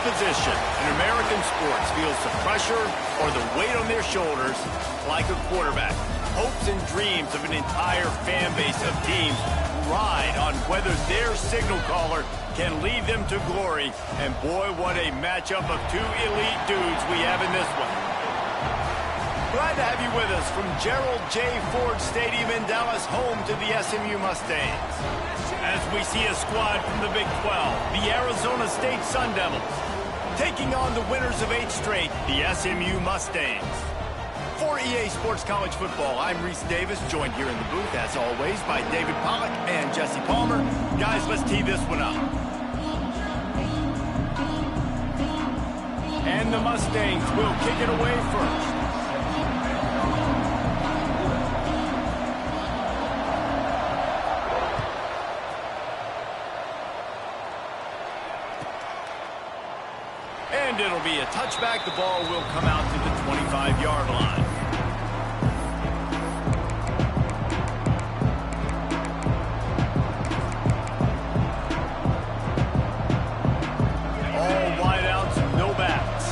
position in American sports feels the pressure or the weight on their shoulders like a quarterback. Hopes and dreams of an entire fan base of teams ride on whether their signal caller can lead them to glory. And boy, what a matchup of two elite dudes we have in this one. Glad to have you with us from Gerald J. Ford Stadium in Dallas, home to the SMU Mustangs. As we see a squad from the Big 12, the Arizona State Sun Devils, taking on the winners of 8 straight, the SMU Mustangs. For EA Sports College Football, I'm Reese Davis, joined here in the booth, as always, by David Pollack and Jesse Palmer. Guys, let's tee this one up. And the Mustangs will kick it away first. And it'll be a touchback. The ball will come out to the 25-yard line. All wideouts, no backs.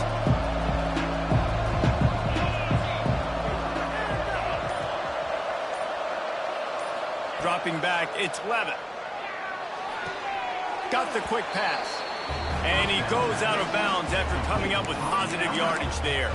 Dropping back, it's Levitt. Got the quick pass. And he goes out of bounds after coming up with positive yardage there.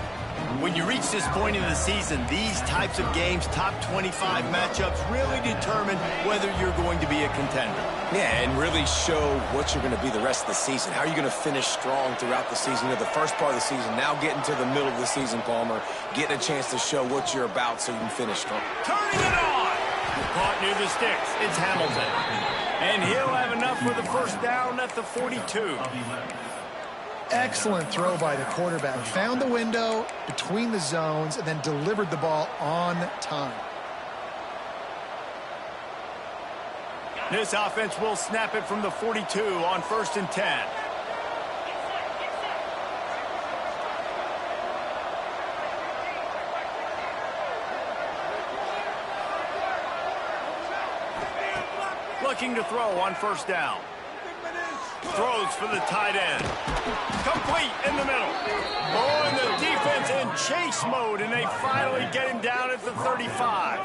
When you reach this point in the season, these types of games, top 25 matchups, really determine whether you're going to be a contender. Yeah, and really show what you're going to be the rest of the season. How are you going to finish strong throughout the season? You know, the first part of the season, now getting to the middle of the season, Palmer, getting a chance to show what you're about so you can finish strong. Turning it on! Caught near the sticks. It's Hamilton. And he'll have enough for the first down at the 42. Excellent throw by the quarterback. Found the window between the zones and then delivered the ball on time. This offense will snap it from the 42 on 1st and 10. Looking to throw on 1st down. Throws for the tight end. Complete in the middle. Oh, and the defense in chase mode, and they finally get him down at the 35.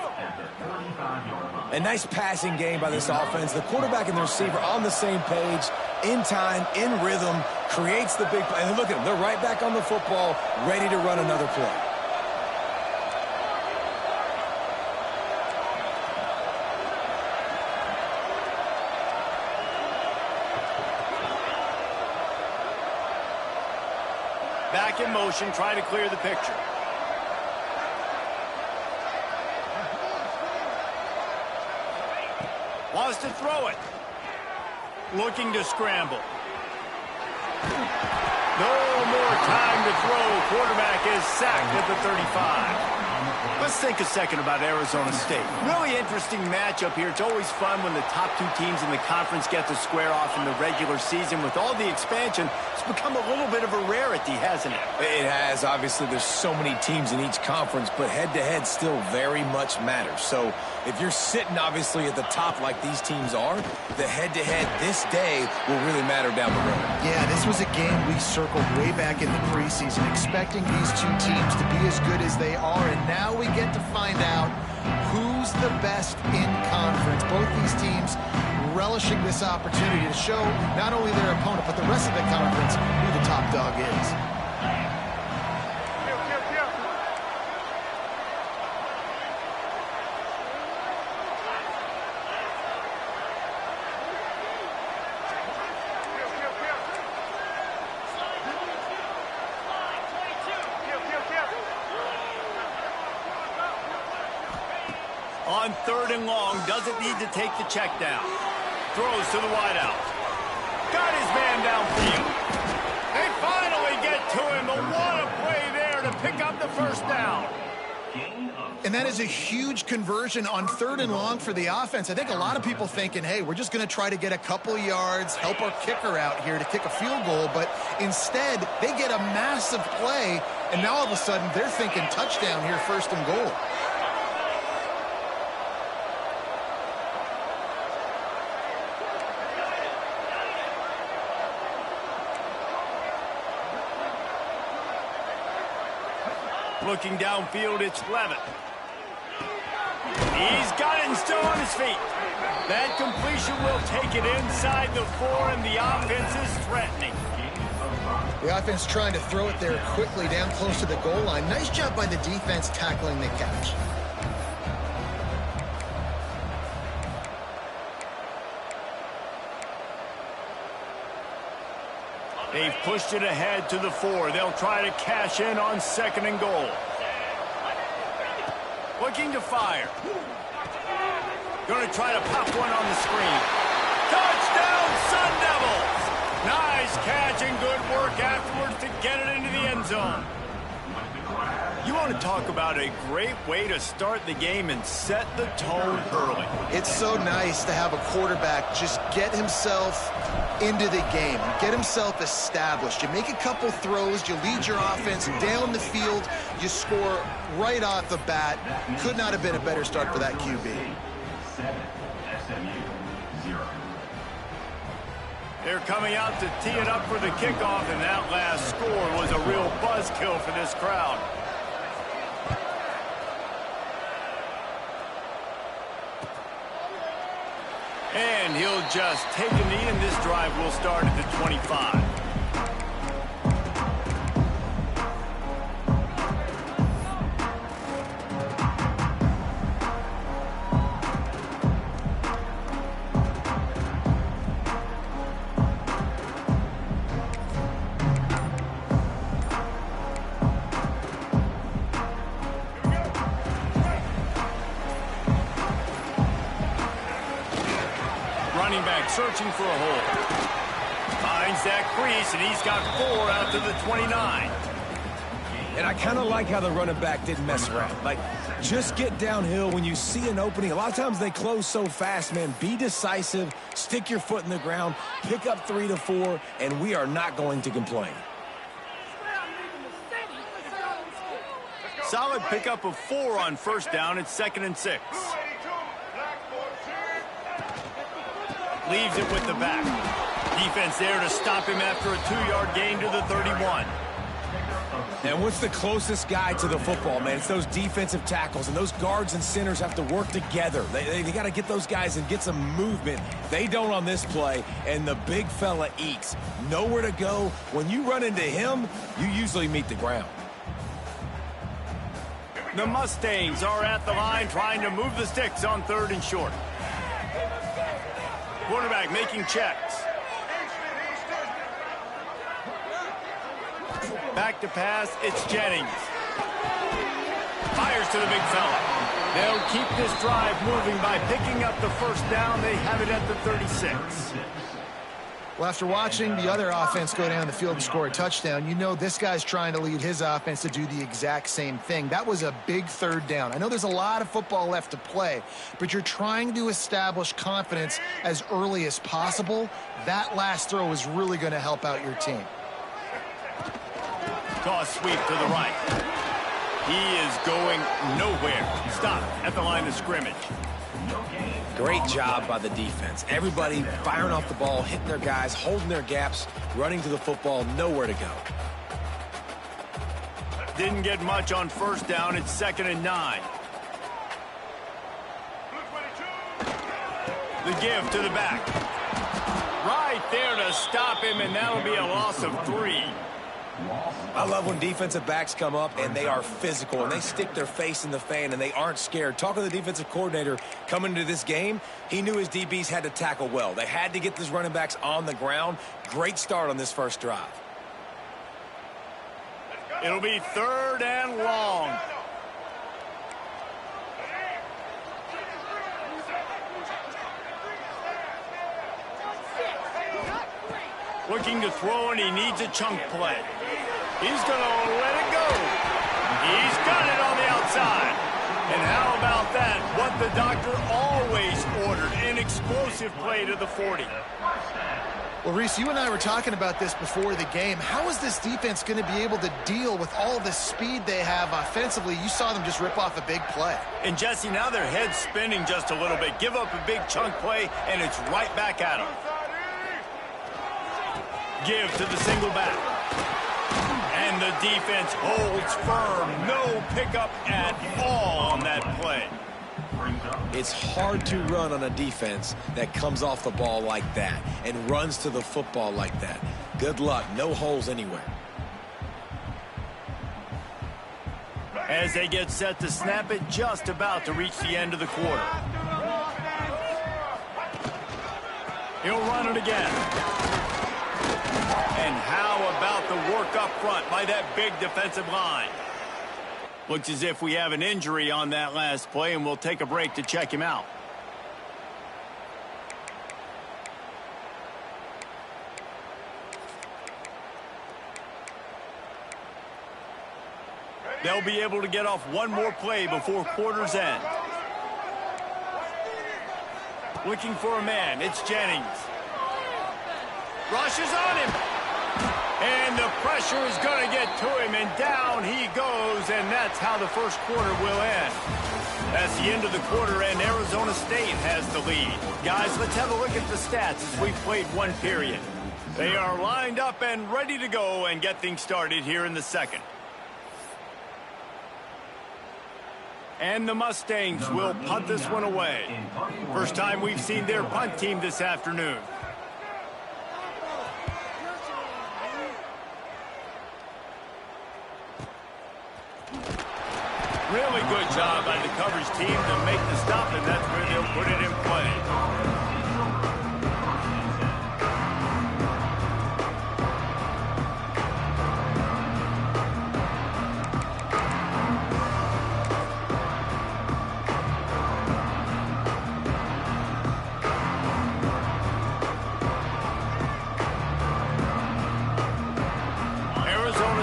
A nice passing game by this offense. The quarterback and the receiver on the same page, in time, in rhythm, creates the big play. And look at them. They're right back on the football, ready to run another play. Back in motion, try to clear the picture. Wants to throw it. Looking to scramble. No more time to throw. Quarterback is sacked at the 35. Let's think a second about Arizona State. Really interesting matchup here. It's always fun when the top 2 teams in the conference get to square off in the regular season. With all the expansion, it's become a little bit of a rarity, hasn't it? It has. Obviously, there's so many teams in each conference, but head-to-head still very much matters. So if you're sitting, obviously, at the top like these teams are, the head-to-head this day will really matter down the road. Yeah, this was a game we circled way back in the preseason, expecting these 2 teams to be as good as they are, and now we get to find out who's the best in conference. Both these teams relishing this opportunity to show not only their opponent, but the rest of the conference who the top dog is. On 3rd and long, doesn't need to take the check down. Throws to the wideout. Got his man downfield. They finally get to him, but what a play there to pick up the first down. And that is a huge conversion on 3rd and long for the offense. I think a lot of people thinking, hey, we're just going to try to get a couple yards, help our kicker out here to kick a field goal. But instead, they get a massive play, and now all of a sudden they're thinking touchdown here, 1st and goal. Looking downfield, it's Levitt. He's got it and still on his feet. That completion will take it inside the 4, and the offense is threatening. The offense trying to throw it there quickly down close to the goal line. Nice job by the defense tackling the catch. They've pushed it ahead to the 4. They'll try to cash in on 2nd and goal. Looking to fire. Going to try to pop one on the screen. Touchdown, Sun Devils! Nice catch and good work afterwards to get it into the end zone. You want to talk about a great way to start the game and set the tone early. It's so nice to have a quarterback just get himself into the game, get himself established. You make a couple throws, you lead your offense down the field, you score right off the bat. Could not have been a better start for that QB. 7, SMU 0. They're coming out to tee it up for the kickoff, and that last score was a real buzzkill for this crowd. And he'll just take a knee, and this drive will start at the 25. Running back searching for a hole. Finds that crease, and he's got 4 out to the 29. And I kind of like how the running back didn't mess around. Like, just get downhill when you see an opening. A lot of times they close so fast, man. Be decisive, stick your foot in the ground, pick up 3 to 4, and we are not going to complain. Solid pickup of 4 on 1st down. It's 2nd and 6. Leaves it with the back. Defense there to stop him after a 2-yard gain to the 31. And what's the closest guy to the football, man? It's those defensive tackles, and those guards and centers have to work together. They got to get those guys and get some movement. They don't on this play, and the big fella eats. Nowhere to go. When you run into him, you usually meet the ground. The Mustangs are at the line trying to move the sticks on 3rd and short. Quarterback making checks. Back to pass, it's Jennings. Fires to the big fella. They'll keep this drive moving by picking up the 1st down. They have it at the 36. Well, after watching the other offense go down the field and score a touchdown, you know this guy's trying to lead his offense to do the exact same thing. That was a big 3rd down. I know there's a lot of football left to play, but you're trying to establish confidence as early as possible. That last throw is really going to help out your team. Toss sweep to the right. He is going nowhere. Stop at the line of scrimmage. Great job by the defense. Everybody firing off the ball, hitting their guys, holding their gaps, running to the football, nowhere to go. Didn't get much on 1st down. It's 2nd and 9. The give to the back. Right there to stop him, and that'll be a loss of 3. I love when defensive backs come up and they are physical and they stick their face in the fan and they aren't scared. Talking to the defensive coordinator coming into this game, he knew his DBs had to tackle well. They had to get these running backs on the ground. Great start on this 1st drive. It'll be 3rd and long. Looking to throw, and he needs a chunk play. He's going to let it go. He's got it on the outside. And how about that? What the doctor always ordered, an explosive play to the 40. Well, Reese, you and I were talking about this before the game. How is this defense going to be able to deal with all the speed they have offensively? You saw them just rip off a big play. And, Jesse, now their head's spinning just a little bit. Give up a big chunk play, and it's right back at them. Give to the single back. And And the defense holds firm. No pickup at all on that play. It's hard to run on a defense that comes off the ball like that and runs to the football like that. Good luck. No holes anywhere. As they get set to snap it, just about to reach the end of the quarter. He'll run it again. And how about the work up front by that big defensive line? Looks as if we have an injury on that last play, and we'll take a break to check him out. They'll be able to get off one more play before quarter's end. Looking for a man. It's Jennings. Rushes on him. And the pressure is going to get to him, and down he goes, and that's how the first quarter will end. That's the end of the quarter, and Arizona State has the lead. Guys, let's have a look at the stats as we've played one period. They are lined up and ready to go and get things started here in the second. And the Mustangs will punt this one away. First time we've seen their punt team this afternoon. Really good job by the coverage team to make the stop, and that's where they'll put it in play.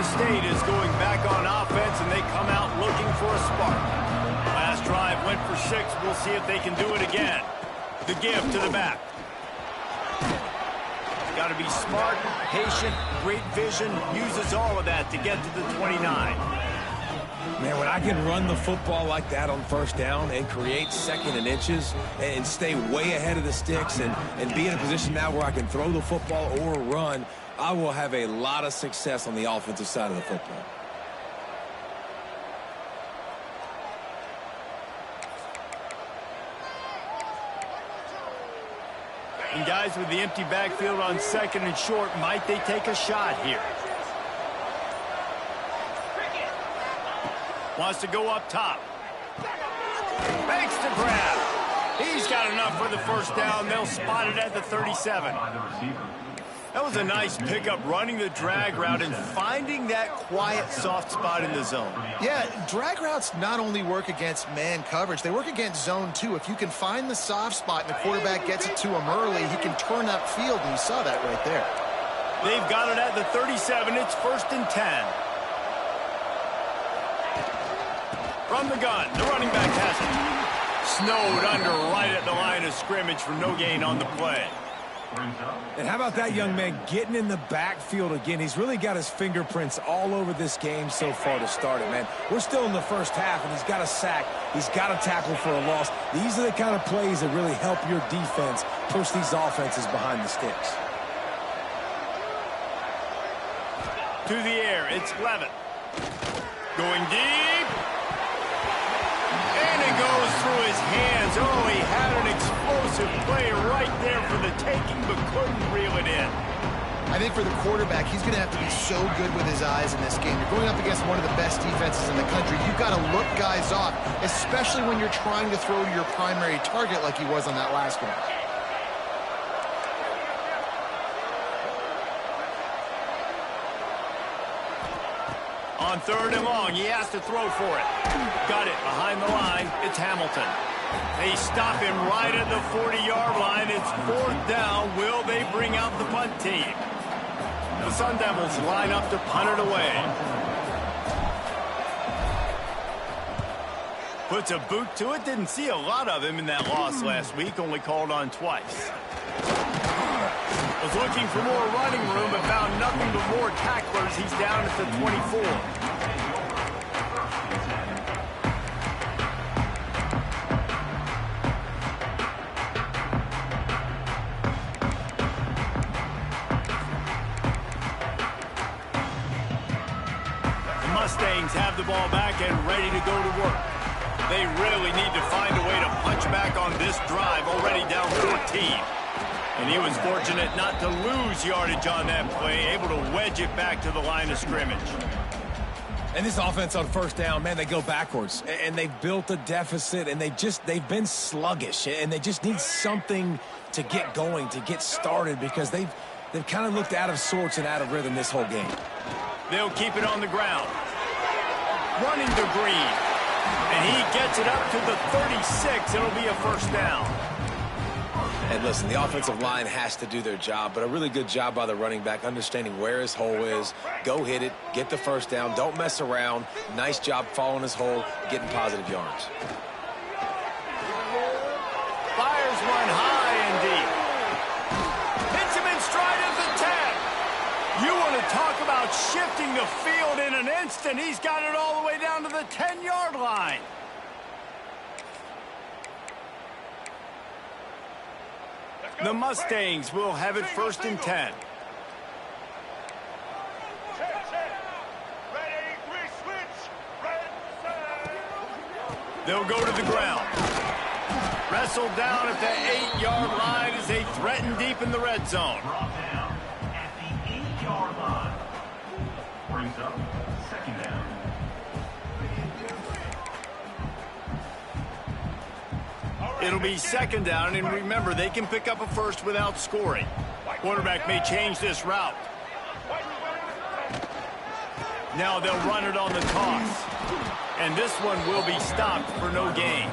State is going back on offense, and they come out looking for a spark. Last drive went for 6. We'll see if they can do it again. The give to the back. Got to be smart, patient, great vision. Uses all of that to get to the 29. Man, when I can run the football like that on first down and create second and inches and stay way ahead of the sticks and be in a position now where I can throw the football or run, I will have a lot of success on the offensive side of the football. And guys, with the empty backfield on second and short, might they take a shot here? Wants to go up top. Makes the grab. He's got enough for the first down. They'll spot it at the 37. That was a nice pickup, running the drag route and finding that quiet, soft spot in the zone. Yeah, drag routes not only work against man coverage, they work against zone too. If you can find the soft spot and the quarterback gets it to him early, he can turn upfield, and you saw that right there. They've got it at the 37. It's 1st and 10. From the gun, the running back has it. Snowed under right at the line of scrimmage for no gain on the play. And how about that young man getting in the backfield again? He's really got his fingerprints all over this game so far to start it, man. We're still in the first half, and he's got a sack. He's got a tackle for a loss. These are the kind of plays that really help your defense push these offenses behind the sticks. To the air, it's Levitt. Going deep. And it goes through his hands. Oh, he had an explosive play right there for the taking, but couldn't reel it in. I think for the quarterback, he's going to have to be so good with his eyes in this game. You're going up against one of the best defenses in the country. You've got to look guys off, especially when you're trying to throw to your primary target like he was on that last one. On 3rd and long, he has to throw for it. Got it behind the line. It's Hamilton. They stop him right at the 40-yard line. It's 4th down. Will they bring out the punt team? The Sun Devils line up to punt it away. Puts a boot to it. Didn't see a lot of him in that loss last week. Only called on twice. Was looking for more running room, but found nothing but more tacklers. He's down at the 24. Mustangs have the ball back and ready to go to work. They really need to find a way to punch back on this drive, already down 14. And he was fortunate not to lose yardage on that play, able to wedge it back to the line of scrimmage. And this offense on first down, man, they go backwards. And they've built a deficit, and they've been sluggish. And they just need something to get going, to get started, because they've kind of looked out of sorts and out of rhythm this whole game. They'll keep it on the ground. Running to Green. And he gets it up to the 36. It'll be a first down. And listen, the offensive line has to do their job, but a really good job by the running back, understanding where his hole is. Go hit it, get the first down, don't mess around. Nice job following his hole, getting positive yards. Fires one high and deep. Hits him in stride at the 10. You want to talk about shifting the field in an instant. He's got it all the way down to the 10-yard line. The Mustangs will have it first and 10. They'll go to the ground. Wrestled down at the 8-yard line as they threaten deep in the red zone. Brought down at the 8-yard line. Brings up second down. It'll be second down, and remember, they can pick up a first without scoring. Quarterback may change this route. Now they'll run it on the toss. And this one will be stopped for no gain.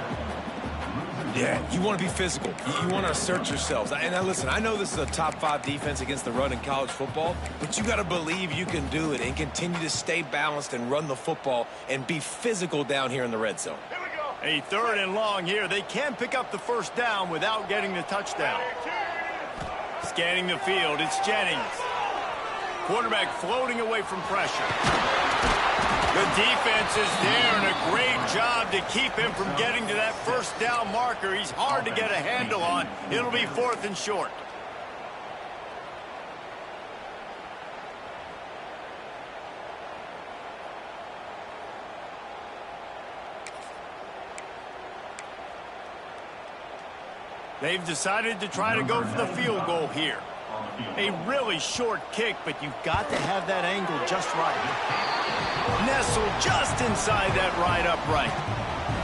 Yeah, you want to be physical. You want to assert yourselves. And now listen, I know this is a top 5 defense against the run in college football, but you got to believe you can do it and continue to stay balanced and run the football and be physical down here in the red zone. A third and long here. They can pick up the first down without getting the touchdown. Scanning the field, it's Jennings. Quarterback floating away from pressure. The defense is there, and a great job to keep him from getting to that first down marker. He's hard to get a handle on. It'll be 4th and short. They've decided to try to go for the field goal here. A really short kick, but you've got to have that angle just right. Nestled just inside that right upright.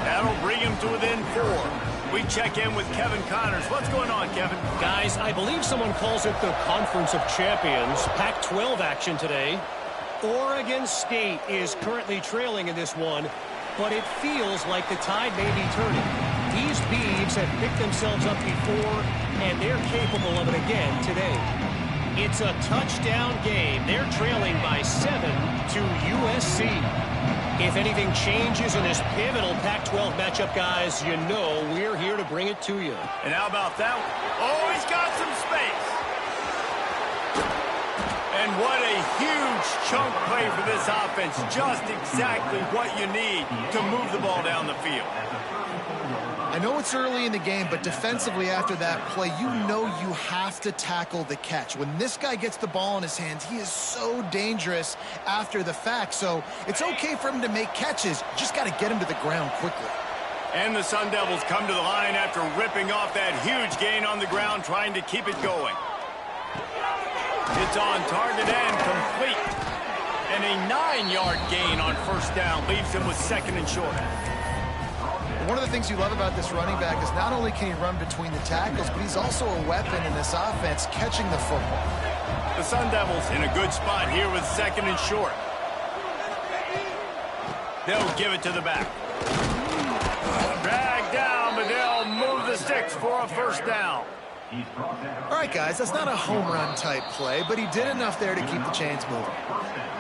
That'll bring him to within 4. We check in with Kevin Connors. What's going on, Kevin? Guys, I believe someone calls it the Conference of Champions. Pac-12 action today. Oregon State is currently trailing in this one, but it feels like the tide may be turning. These Beavs have picked themselves up before, and they're capable of it again today. It's a touchdown game. They're trailing by 7 to USC. If anything changes in this pivotal Pac-12 matchup, guys, you know we're here to bring it to you. And how about that one? Oh, he's got some space. And what a huge chunk play for this offense. Just exactly what you need to move the ball down the field. I know it's early in the game, but defensively after that play, you know you have to tackle the catch. When this guy gets the ball in his hands, he is so dangerous after the fact. So it's okay for him to make catches. Just got to get him to the ground quickly. And the Sun Devils come to the line after ripping off that huge gain on the ground, trying to keep it going. It's on target and complete. And a 9-yard gain on first down leaves him with 2nd and short. One of the things you love about this running back is not only can he run between the tackles, but he's also a weapon in this offense, catching the football. The Sun Devils in a good spot here with 2nd and short. They'll give it to the back. Drag down, but they'll move the sticks for a first down. All right, guys, that's not a home run type play, but he did enough there to keep the chains moving.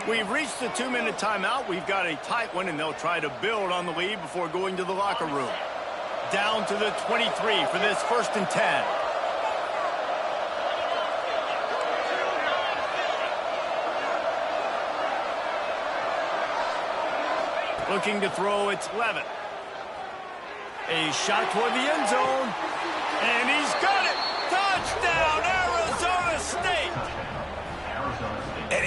We've reached the 2-minute timeout. We've got a tight one, and they'll try to build on the lead before going to the locker room. Down to the 23 for this 1st and 10. Looking to throw, it's Levitt. A shot toward the end zone, and he's got it. Touchdown, Arizona State.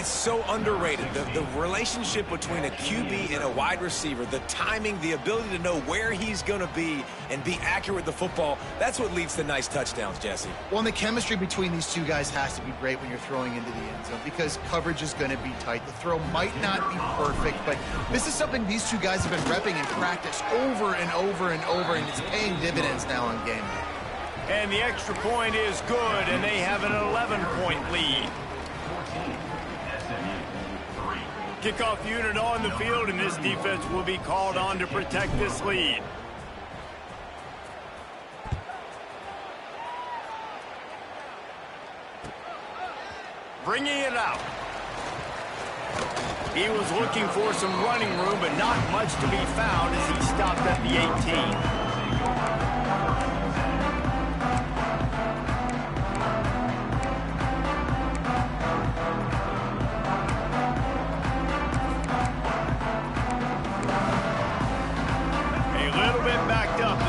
it's so underrated. The relationship between a QB and a wide receiver, the timing, the ability to know where he's going to be and be accurate with the football, that's what leads to nice touchdowns, Jesse. Well, and the chemistry between these two guys has to be great when you're throwing into the end zone because coverage is going to be tight. The throw might not be perfect, but this is something these two guys have been repping in practice over and over and over, and it's paying dividends now on game day. And the extra point is good, and they have an 11-point lead. Kickoff unit on the field, and this defense will be called on to protect this lead. Bringing it out. He was looking for some running room, but not much to be found as he stopped at the 18.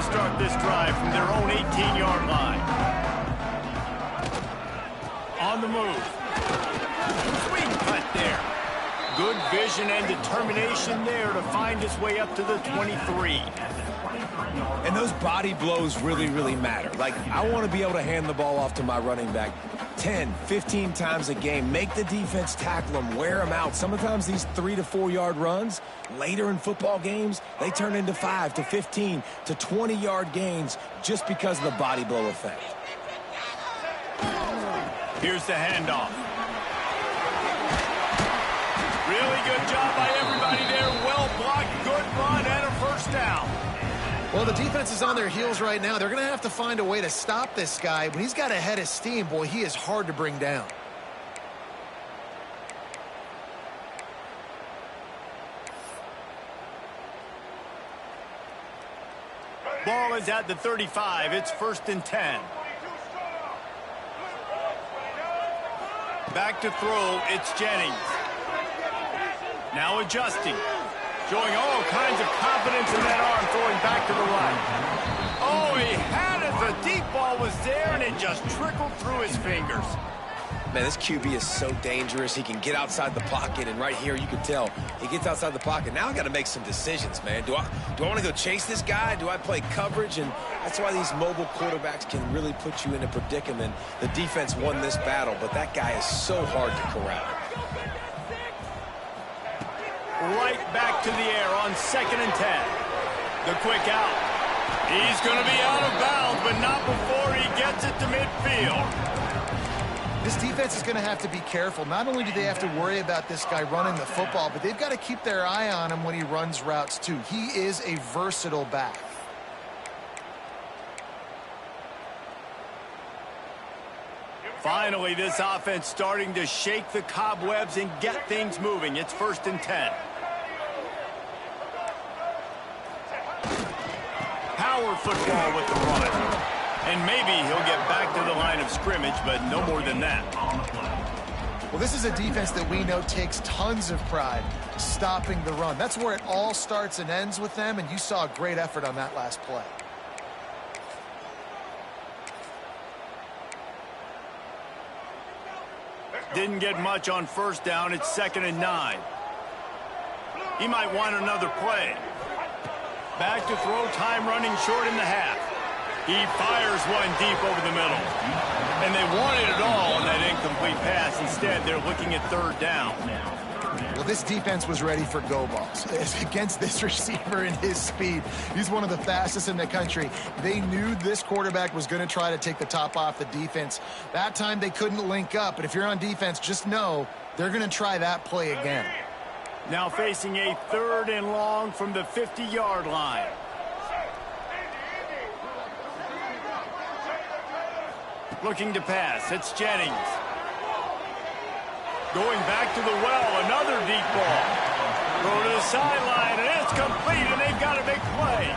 Start this drive from their own 18-yard line. On the move. Sweet cut there. Good vision and determination there to find his way up to the 23. And those body blows really, really matter. Like, I want to be able to hand the ball off to my running back 10, 15 times a game. Make the defense tackle them, wear them out. Sometimes these 3 to 4 yard runs, later in football games, they turn into 5 to 15 to 20-yard gains just because of the body blow effect. Here's the handoff. Really good job by everybody there. Well blocked, good run, and a first down. Well, the defense is on their heels right now. They're going to have to find a way to stop this guy. When he's got a head of steam, boy, he is hard to bring down. Ball is at the 35. It's 1st and 10. Back to throw. It's Jennings. Now adjusting. Showing all kinds of confidence in that arm, throwing back to the right. Oh, he had it. The deep ball was there, and it just trickled through his fingers. Man, this QB is so dangerous. He can get outside the pocket, and right here you can tell he gets outside the pocket. Now I got to make some decisions, man. Do I want to go chase this guy? Do I play coverage? And that's why these mobile quarterbacks can really put you in a predicament. The defense won this battle, but that guy is so hard to corral. Right back to the air on 2nd and 10. The quick out. He's going to be out of bounds, but not before he gets it to midfield. This defense is going to have to be careful. Not only do they have to worry about this guy running the football, but they've got to keep their eye on him when he runs routes too. He is a versatile back. Finally, this offense starting to shake the cobwebs and get things moving. It's 1st and 10. Power football with the run. And maybe he'll get back to the line of scrimmage, but no more than that. Well, this is a defense that we know takes tons of pride stopping the run. That's where it all starts and ends with them, and you saw a great effort on that last play. Didn't get much on 1st down. It's 2nd and 9. He might want another play. Back to throw, time running short in the half. He fires one deep over the middle. And they wanted it all on that incomplete pass. Instead, they're looking at 3rd down. Well, this defense was ready for go balls. Against this receiver and his speed, he's one of the fastest in the country. They knew this quarterback was going to try to take the top off the defense. That time they couldn't link up, but if you're on defense, just know they're going to try that play again. Now facing a 3rd and long from the 50-yard line. Looking to pass. It's Jennings. Going back to the well. Another deep ball. Throw to the sideline, and it's complete, and they've got a big play.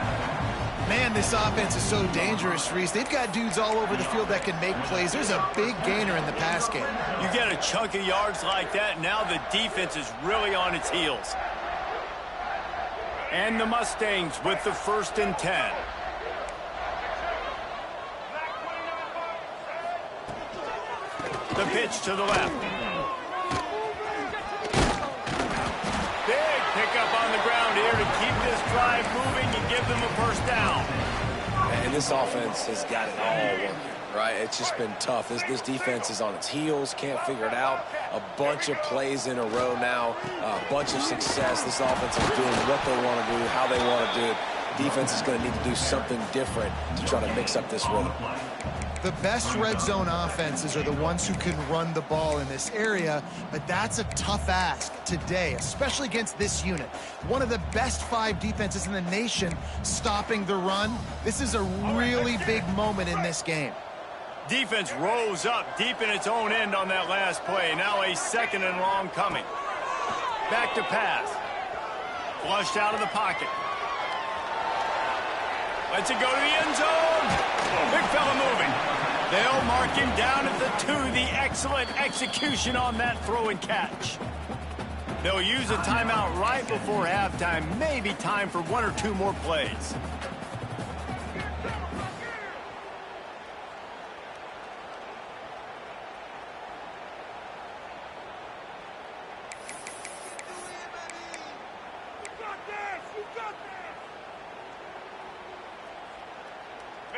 Man, this offense is so dangerous, Reese. They've got dudes all over the field that can make plays. There's a big gainer in the pass game. You get a chunk of yards like that, now the defense is really on its heels. And the Mustangs with the 1st and 10. The pitch to the left. first down. And this offense has got it all working, right? It's just been tough. This defense is on its heels, can't figure it out. A bunch of plays in a row now, a bunch of success. This offense is doing what they want to do, how they want to do it. Defense is going to need to do something different to try to mix up this rhythm. The best red zone offenses are the ones who can run the ball in this area, but that's a tough ask today, especially against this unit. One of the best 5 defenses in the nation stopping the run. This is a really big moment in this game. Defense rose up deep in its own end on that last play. Now a 2nd and long coming. Back to pass. Flushed out of the pocket. Lets it go to the end zone. Big fella moving. They'll mark him down at the 2. The excellent execution on that throw and catch. They'll use a timeout right before halftime. Maybe time for 1 or 2 more plays.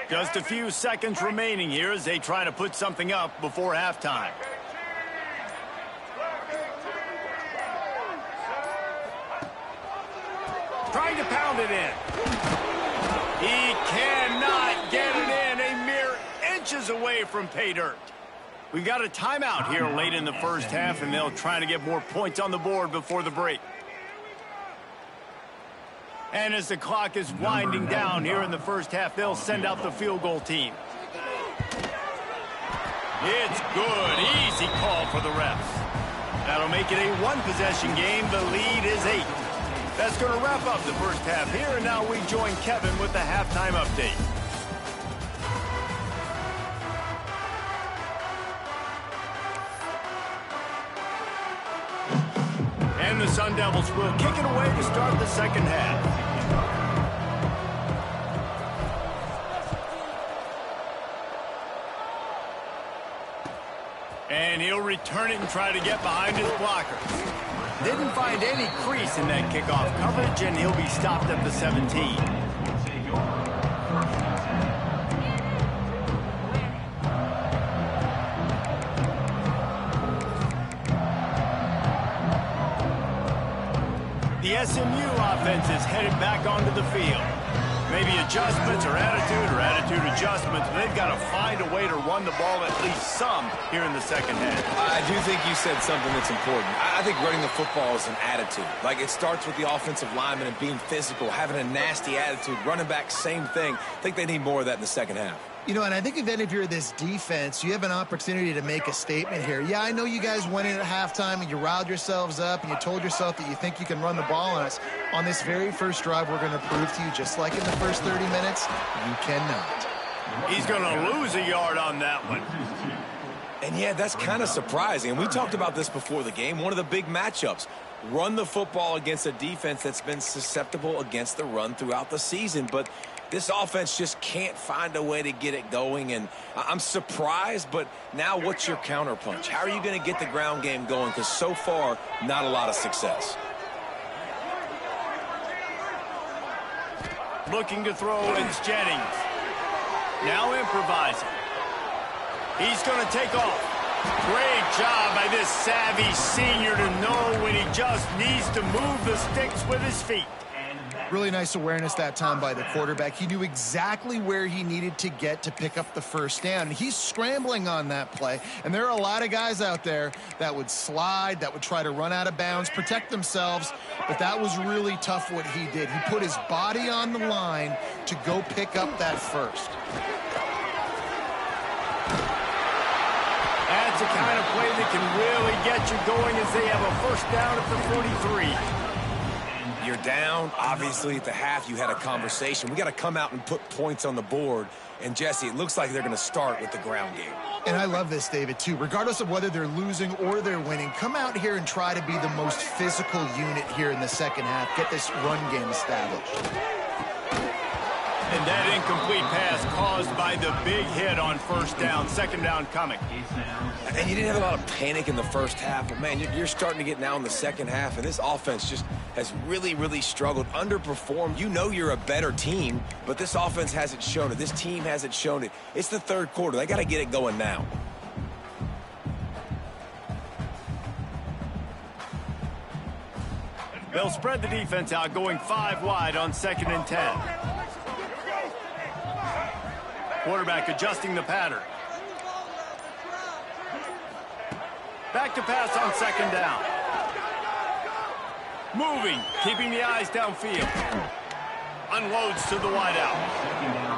Just a few seconds remaining here as they try to put something up before halftime. Trying to pound it in. He cannot get it in. A mere inches away from pay dirt. We've got a timeout here late in the first half, and they'll try to get more points on the board before the break. And as the clock is winding down here in the first half, they'll send out the field goal team. It's good. Easy call for the refs. That'll make it a 1-possession game. The lead is 8. That's going to wrap up the first half here, and now we join Kevin with the halftime update. And the Sun Devils will kick it away to start the second half. And he'll return it and try to get behind his blockers. Didn't find any crease in that kickoff coverage, and he'll be stopped at the 17. The SMU offense is headed back onto the field. Maybe adjustments or attitude adjustments, but they've got to find a way to run the ball at least some here in the second half. I do think you said something that's important. I think running the football is an attitude. Like, it starts with the offensive lineman and being physical, having a nasty attitude. Running back, same thing. I think they need more of that in the second half. You know, and I think then if you're this defense, you have an opportunity to make a statement here. Yeah, I know you guys went in at halftime and you riled yourselves up and you told yourself that you think you can run the ball on us. On this very first drive, we're going to prove to you, just like in the first 30 minutes, you cannot. He's going to lose a yard on that one. And yeah, that's kind of surprising. And we talked about this before the game. One of the big matchups. Run the football against a defense that's been susceptible against the run throughout the season. But this offense just can't find a way to get it going. And I'm surprised, but now what's your counterpunch? How are you going to get the ground game going? Because so far, not a lot of success. Looking to throw, it's Jennings. Now improvising. He's going to take off. Great job by this savvy senior to know when he just needs to move the sticks with his feet. Really nice awareness that time by the quarterback. He knew exactly where he needed to get to pick up the first down. He's scrambling on that play, and there are a lot of guys out there that would slide, that would try to run out of bounds, protect themselves, but that was really tough what he did. He put his body on the line to go pick up that first. That's the kind of play that can really get you going as they have a first down at the 43. You're down. Obviously, at the half, you had a conversation. We got to come out and put points on the board. And, Jesse, it looks like they're going to start with the ground game. And I love this, David, too. Regardless of whether they're losing or they're winning, come out here and try to be the most physical unit here in the second half. Get this run game established. And that incomplete pass caused by the big hit on first down. Second down coming. And you didn't have a lot of panic in the first half, but, man, you're starting to get now in the second half, and this offense just has really, really struggled, underperformed. You know you're a better team, but this offense hasn't shown it. This team hasn't shown it. It's the third quarter. They got to get it going now. They'll spread the defense out, going 5 wide on 2nd and 10. Quarterback adjusting the pattern. Back to pass on 2nd down. Moving, keeping the eyes downfield. Unloads to the wideout.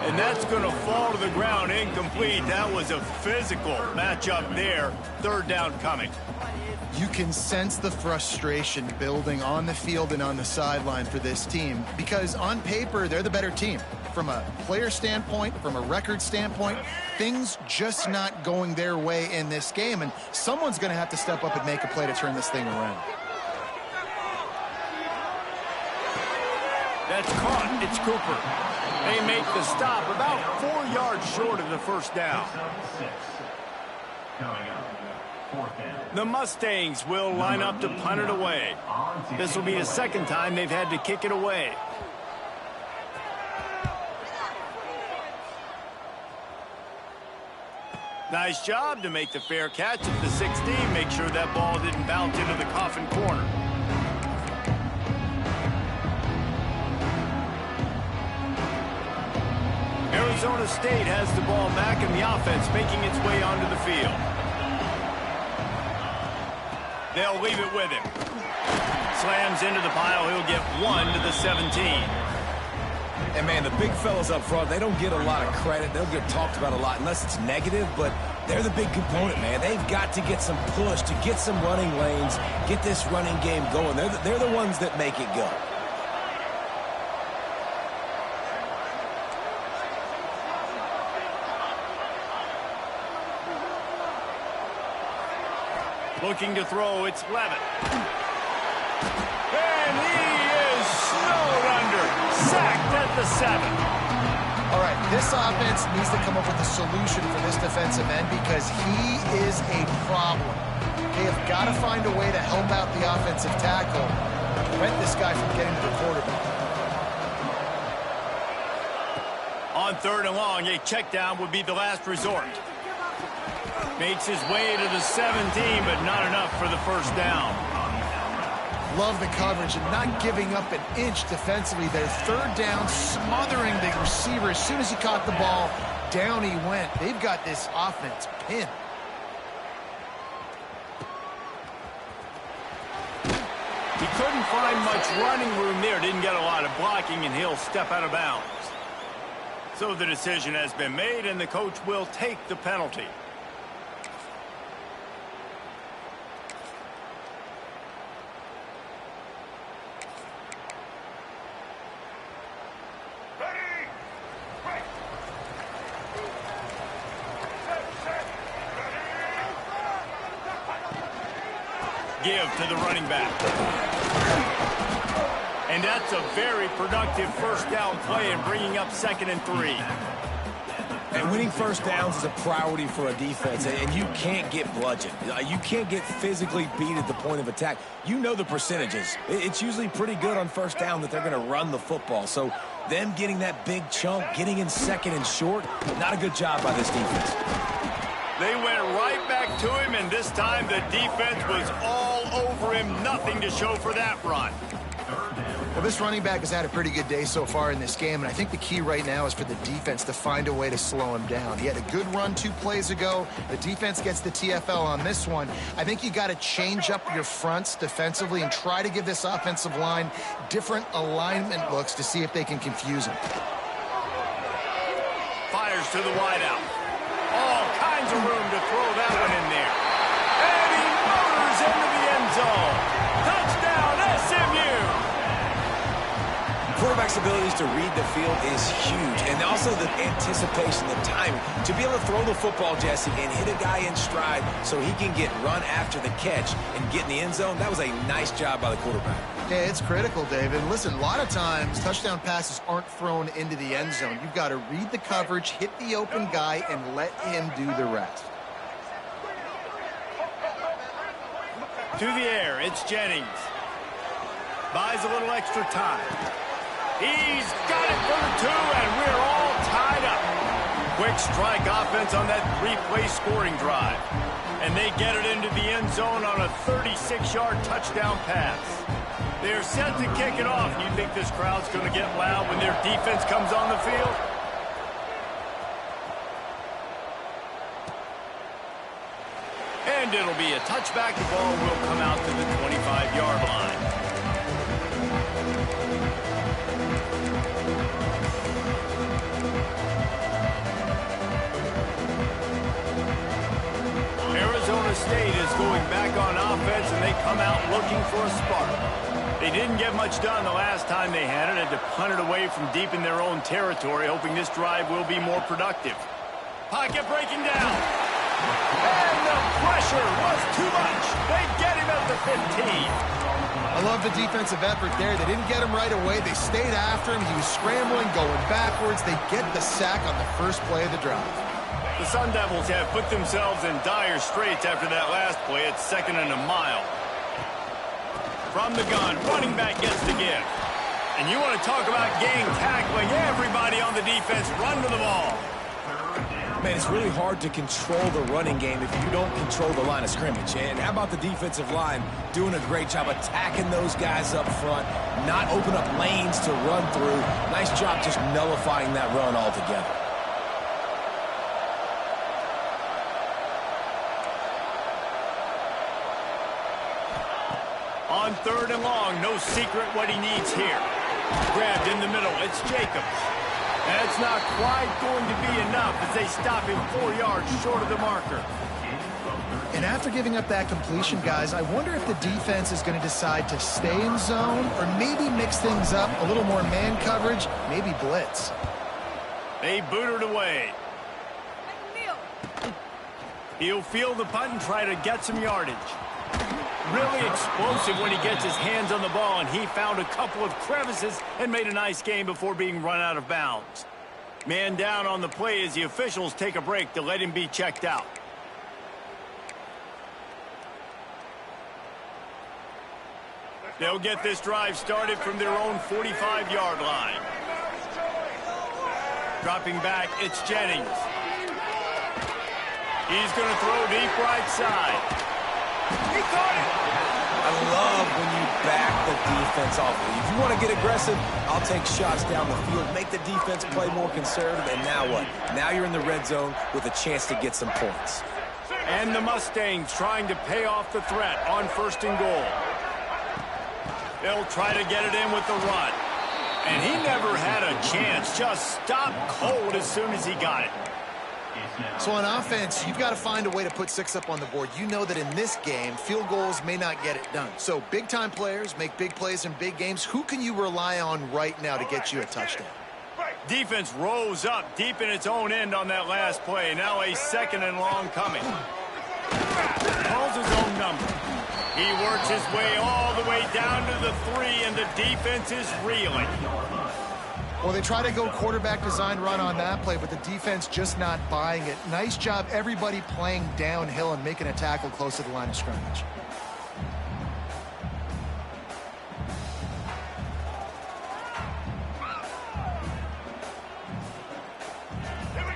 And that's going to fall to the ground incomplete. That was a physical matchup there. Third down coming. You can sense the frustration building on the field and on the sideline for this team because on paper, they're the better team. From a player standpoint, from a record standpoint, things just not going their way in this game, and someone's going to have to step up and make a play to turn this thing around. That's caught. It's Cooper. They make the stop about 4 yards short of the first down. Coming up, 4th down. The Mustangs will line up to punt it away. This will be the second time they've had to kick it away. Nice job to make the fair catch at the 16. Make sure that ball didn't bounce into the coffin corner. Arizona State has the ball back and the offense making its way onto the field. They'll leave it with him. Slams into the pile. He'll get 1 to the 17. And, man, the big fellas up front, they don't get a lot of credit. They'll get talked about a lot unless it's negative, but they're the big component, man. They've got to get some push, to get some running lanes, get this running game going. They're the ones that make it go. Looking to throw, it's Levitt. And he is snowed under. Sacked at the 7. All right, this offense needs to come up with a solution for this defensive end because he is a problem. They have got to find a way to help out the offensive tackle and prevent this guy from getting to the quarterback. On 3rd and long, a check down would be the last resort. Makes his way to the 17, but not enough for the first down. Love the coverage and not giving up an inch defensively. Their 3rd down, smothering the receiver. As soon as he caught the ball, down he went. They've got this offense pinned. He couldn't find much running room there. Didn't get a lot of blocking, and he'll step out of bounds. So the decision has been made, and the coach will take the penalty. Give to the running back. And that's a very productive first down play and bringing up 2nd and 3. And winning first downs is a priority for a defense, and you can't get bludgeoned. You can't get physically beat at the point of attack. You know the percentages. It's usually pretty good on first down that they're going to run the football. So them getting that big chunk, getting in 2nd and short, not a good job by this defense. They went right back to him, and this time the defense was all over him. Nothing to show for that run. Well, this running back has had a pretty good day so far in this game, and I think the key right now is for the defense to find a way to slow him down. He had a good run 2 plays ago. The defense gets the TFL on this one. I think you got to change up your fronts defensively and try to give this offensive line different alignment looks to see if they can confuse him. Fires to the wideout. All kinds of room to throw that one in there. And he motors into the end zone. Touchdown, SMU! Quarterbacks abilities to read the field is huge. And also the anticipation, the timing. To be able to throw the football, Jesse, and hit a guy in stride so he can get run after the catch and get in the end zone, that was a nice job by the quarterback. Yeah, it's critical, David. Listen, a lot of times touchdown passes aren't thrown into the end zone. You've got to read the coverage, hit the open guy, and let him do the rest. To the air, it's Jennings. Buys a little extra time. He's got it for the 2, and we're all tied up. Quick strike offense on that 3-play scoring drive. And they get it into the end zone on a 36-yard touchdown pass. They're set to kick it off. You think this crowd's going to get loud when their defense comes on the field? And it'll be a touchback. The ball will come out to the 25-yard line. Arizona State is going back on offense, and they come out looking for a spark. They didn't get much done the last time they had it. Had to punt it away from deep in their own territory, hoping this drive will be more productive. Pocket breaking down. And the pressure was too much. They get him at the 15. I love the defensive effort there. They didn't get him right away. They stayed after him. He was scrambling, going backwards. They get the sack on the first play of the drive. The Sun Devils have put themselves in dire straits after that last play. It's 2nd and a mile. From the gun, running back gets the give. And you want to talk about gang tackling. Everybody on the defense run to the ball. Man, it's really hard to control the running game if you don't control the line of scrimmage. And how about the defensive line doing a great job attacking those guys up front, not open up lanes to run through. Nice job just nullifying that run altogether. On 3rd and long, no secret what he needs here. Grabbed in the middle, it's Jacobs. That's not quite going to be enough as they stop him 4 yards short of the marker. And after giving up that completion, guys, I wonder if the defense is going to decide to stay in zone or maybe mix things up, a little more man coverage, maybe blitz. They boot it away. He'll field the punt and try to get some yardage. Really explosive when he gets his hands on the ball, and he found a couple of crevices and made a nice game before being run out of bounds. Man down on the play as the officials take a break to let him be checked out. They'll get this drive started from their own 45-yard line. Dropping back, it's Jennings. He's going to throw deep right side. He caught it! I love when you back the defense off. If you want to get aggressive, I'll take shots down the field, make the defense play more conservative, and now what? Now you're in the red zone with a chance to get some points. And the Mustangs trying to pay off the threat on 1st and goal. They'll try to get it in with the run. And he never had a chance, just stopped cold as soon as he got it. So on offense, you've got to find a way to put 6 up on the board. You know that in this game, field goals may not get it done. So big-time players make big plays in big games. Who can you rely on right now to get you a touchdown? Defense rose up deep in its own end on that last play. Now a 2nd and long coming. Calls his own number. He works his way all the way down to the 3, and the defense is reeling. Well, they try to go quarterback design run on that play, but the defense just not buying it. Nice job, everybody playing downhill and making a tackle close to the line of scrimmage.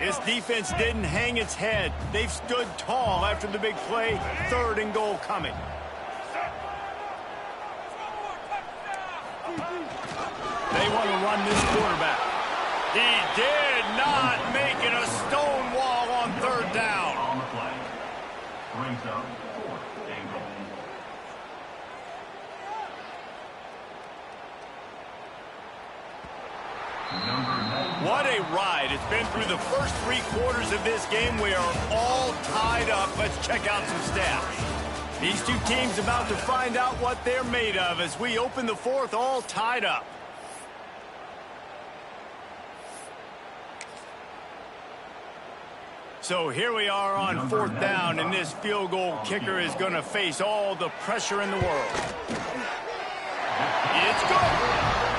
This defense didn't hang its head. They've stood tall after the big play. 3rd and goal coming. They want to run this quarterback. He did not make it a stone wall on 3rd down. On the play. Brings up 4th and goal. What a ride. It's been through the first 3 quarters of this game. We are all tied up. Let's check out some stats. These two teams about to find out what they're made of as we open the 4th all tied up. So here we are on 4th down, and this field goal kicker is going to face all the pressure in the world. It's good.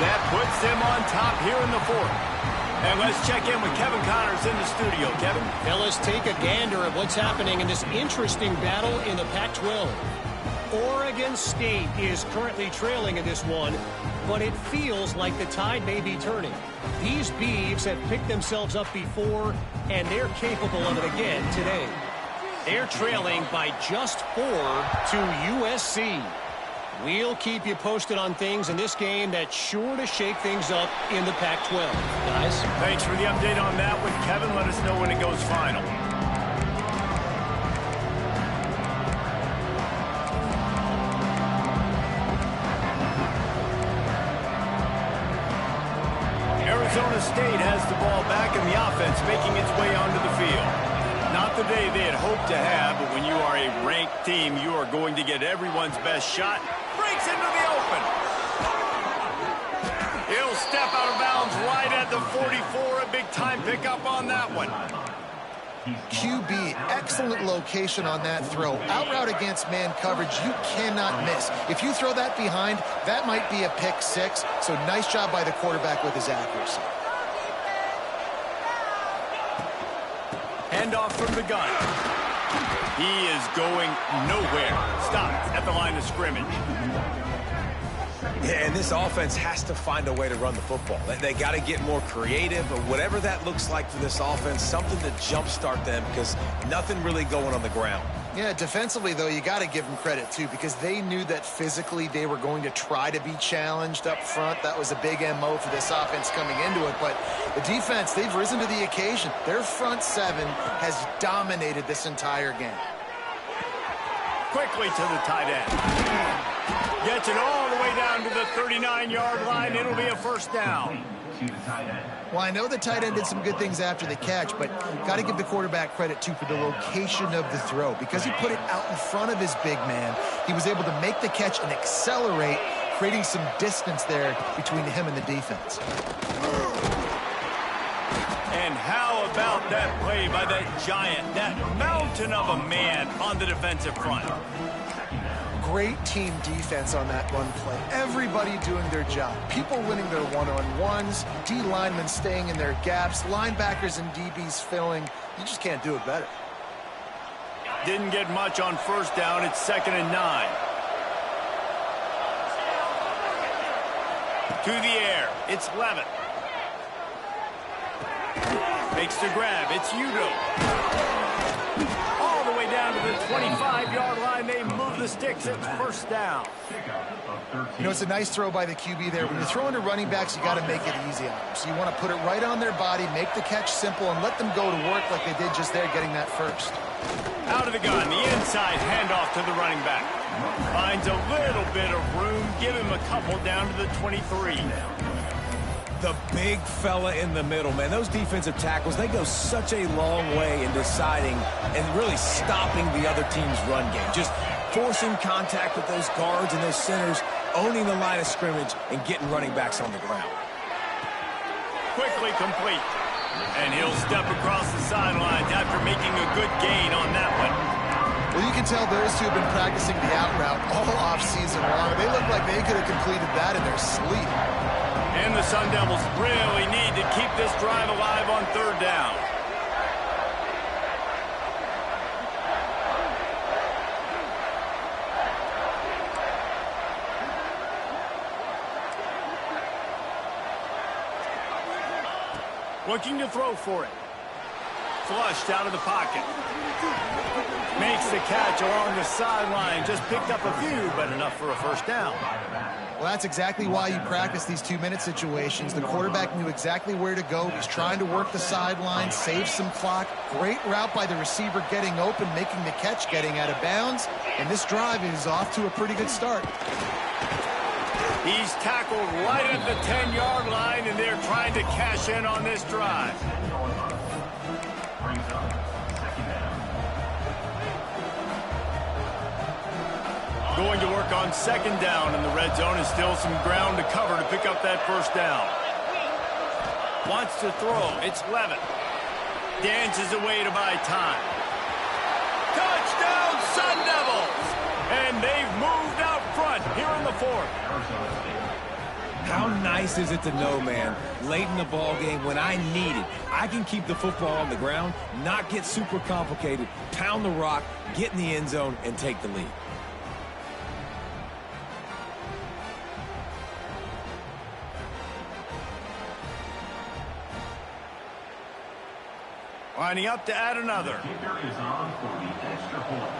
That puts them on top here in the 4th. And let's check in with Kevin Connors in the studio. Kevin? Fellas, take a gander at what's happening in this interesting battle in the Pac-12. Oregon State is currently trailing in this one, but it feels like the tide may be turning. These Beavs have picked themselves up before, and they're capable of it again today. They're trailing by just 4 to USC. We'll keep you posted on things in this game that's sure to shake things up in the Pac-12. Guys? Thanks for the update on that with Kevin. Let us know when it goes final. Arizona State has the ball back in the offense, making its way onto the field. Not the day they had hoped to have, but when you are a ranked team, you are going to get everyone's best shot. Breaks into the open. He'll step out of bounds right at the 44. A big-time pickup on that one. QB, excellent location on that throw. Out route against man coverage, you cannot miss. If you throw that behind, that might be a pick 6. So nice job by the quarterback with his accuracy. Handoff from the gun. He is going nowhere. Stopped at the line of scrimmage. Yeah, and this offense has to find a way to run the football. They got to get more creative, or whatever that looks like for this offense, something to jumpstart them, because nothing really going on the ground. Yeah, defensively, though, you got to give them credit, too, because they knew that physically they were going to try to be challenged up front. That was a big MO for this offense coming into it. But the defense, they've risen to the occasion. Their front 7 has dominated this entire game. Quickly to the tight end. Gets it all the way down to the 39-yard line. It'll be a first down. Well, I know the tight end did some good things after the catch, but got to give the quarterback credit, too, for the location of the throw. Because he put it out in front of his big man, he was able to make the catch and accelerate, creating some distance there between him and the defense. And how about that play by that giant, that mountain of a man on the defensive front? Great team defense on that run play. Everybody doing their job. People winning their one-on-ones, D linemen staying in their gaps, linebackers and DBs filling. You just can't do it better. Didn't get much on first down. It's 2nd and 9. To the air. It's Levitt. Makes the grab. It's Udo. All the way down to the 25-yard line. They move the sticks. It's first down. You know, it's a nice throw by the QB there. When you're throwing to running backs, you got to make it easy on them. So you want to put it right on their body, make the catch simple, and let them go to work like they did just there, getting that first. Out of the gun, the inside handoff to the running back. Finds a little bit of room. Give him a couple down to the 23. The big fella in the middle, man. Those defensive tackles, they go such a long way in deciding and really stopping the other team's run game. Just forcing contact with those guards and those centers, owning the line of scrimmage, and getting running backs on the ground. Quickly complete. And he'll step across the sidelines after making a good gain on that one. Well, you can tell those two have been practicing the out route all off-season long. They look like they could have completed that in their sleep. And the Sun Devils really need to keep this drive alive on 3rd down. Looking to throw for it. Flushed out of the pocket. Makes the catch along the sideline. Just picked up a few, but enough for a first down. Well, that's exactly why you practice these 2-minute situations. The quarterback knew exactly where to go. He's trying to work the sideline, save some clock. Great route by the receiver getting open, making the catch, getting out of bounds. And this drive is off to a pretty good start. He's tackled right at the 10-yard line, and they're trying to cash in on this drive. Going to work on 2nd down in the red zone, and still some ground to cover to pick up that first down. Wants to throw. It's Levitt. dances away to buy time. Touchdown, Sun Devils! And they've moved out front here in the fourth. How nice is it to know, man, late in the ball game when I need it, I can keep the football on the ground, not get super complicated, pound the rock, get in the end zone, and take the lead. Lining up to add another. Kicker is on for the extra point.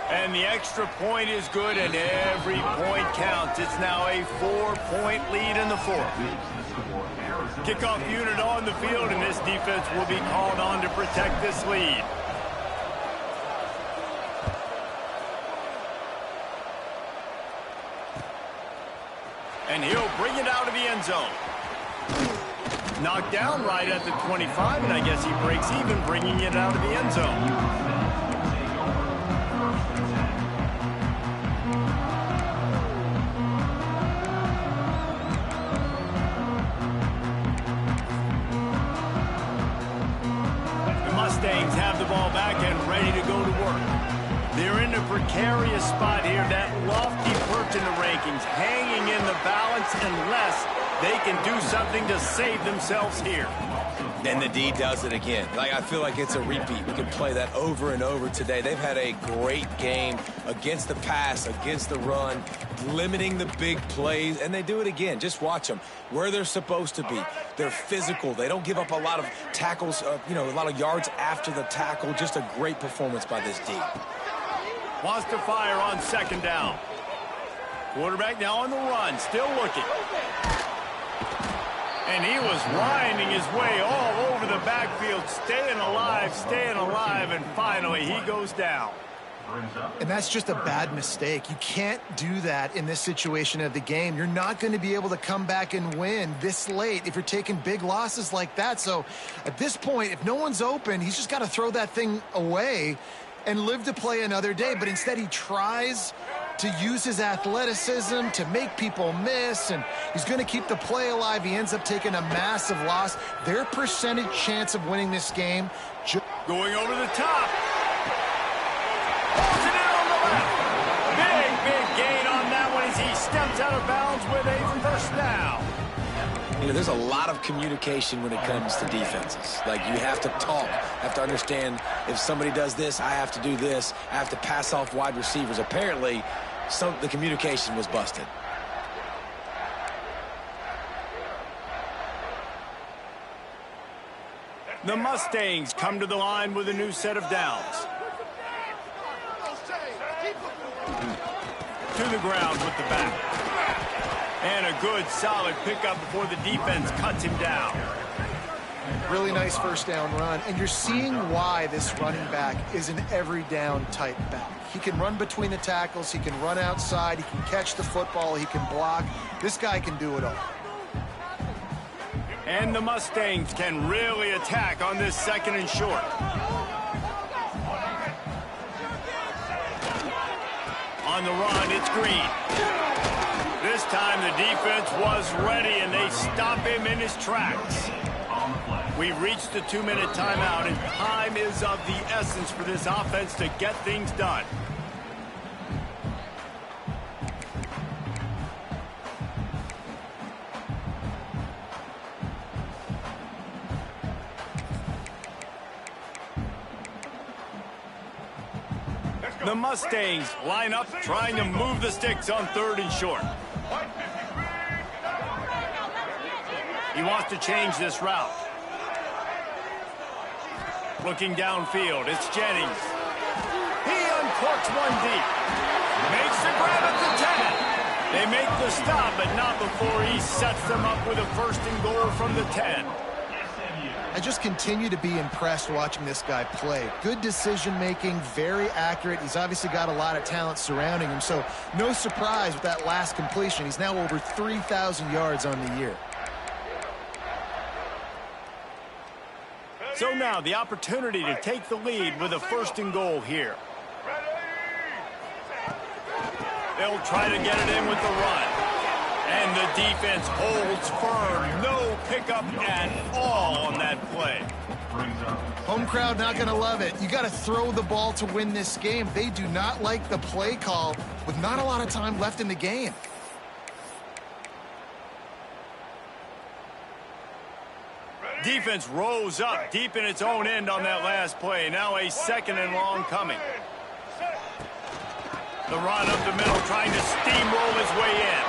And the extra point is good, and every point counts. It's now a 4-point lead in the fourth. Kickoff unit on the field, and this defense will be called on to protect this lead. And he'll bring it out of the end zone. Knocked down right at the 25, and I guess he breaks even bringing it out of the end zone. Mustangs have the ball back and ready to go to work. They're in a precarious spot here, that lofty perch in the rankings, hanging in the balance unless they can do something to save themselves here. Then the D does it again. I feel like it's a repeat. We can play that over and over today. They've had a great game against the pass, against the run, limiting the big plays, and they do it again. Just watch them where they're supposed to be. They're physical. They don't give up a lot of tackles, a lot of yards after the tackle. Just a great performance by this D. Wants to fire on second down. Quarterback now on the run, still looking. And he was winding his way all over the backfield, staying alive, and finally he goes down. And that's just a bad mistake. You can't do that in this situation of the game. You're not going to be able to come back and win this late if you're taking big losses like that. So at this point, if no one's open, he's just got to throw that thing away and live to play another day. But instead he tries to use his athleticism to make people miss, and he's going to keep the play alive. He ends up taking a massive loss. Their percentage chance of winning this game going over the top. Holds it in on the left. Big gain on that one as he steps out of bounds with a first down. There's a lot of communication when it comes to defenses. You have to talk, have to understand if somebody does this, I have to do this. I have to pass off wide receivers. Apparently, the communication was busted. The Mustangs come to the line with a new set of downs. To the ground with the back. And a good, solid pickup before the defense cuts him down. Really nice first down run. And you're seeing why this running back is an every down type back. He can run between the tackles. He can run outside. He can catch the football. He can block. This guy can do it all. And the Mustangs can really attack on this second and short. On the run, it's Green. This time the defense was ready, and they stop him in his tracks. We've reached the 2-minute timeout, and time is of the essence for this offense to get things done. The Mustangs line up, trying to move the sticks on third and short. He wants to change this route. Looking downfield, it's Jennings. He uncorks one deep. Makes the grab at the 10. They make the stop, but not before he sets them up with a first and goal from the 10. I just continue to be impressed watching this guy play. Good decision-making, very accurate. He's obviously got a lot of talent surrounding him, so no surprise with that last completion. He's now over 3,000 yards on the year. So now the opportunity to take the lead with a first and goal here. They'll try to get it in with the run. And the defense holds firm. No pickup at all on that play. Home crowd not going to love it. You got to throw the ball to win this game. They do not like the play call with not a lot of time left in the game. Defense rose up deep in its own end on that last play. Now a second and long coming. The run up the middle, trying to steamroll his way in.